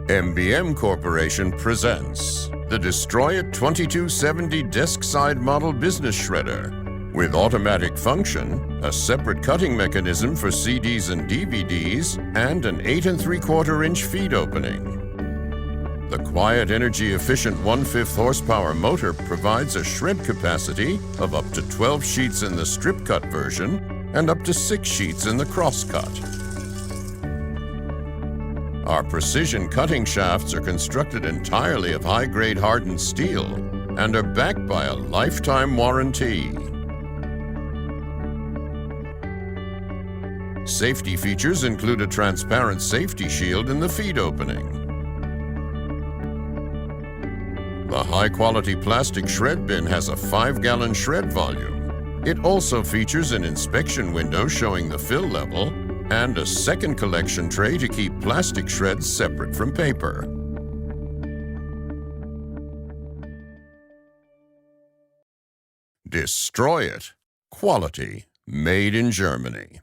MBM Corporation presents the Destroyit 2270 desk-side model business shredder. With automatic function, a separate cutting mechanism for CDs and DVDs, and an 8 3/4-inch feed opening. The quiet, energy-efficient 1/5 horsepower motor provides a shred capacity of up to 12 sheets in the strip cut version and up to 6 sheets in the cross-cut. Our precision cutting shafts are constructed entirely of high-grade hardened steel and are backed by a lifetime warranty. Safety features include a transparent safety shield in the feed opening. The high-quality plastic shred bin has a 5-gallon shred volume. It also features an inspection window showing the fill level and a second collection tray to keep plastic shreds separate from paper. Destroyit. Quality made in Germany.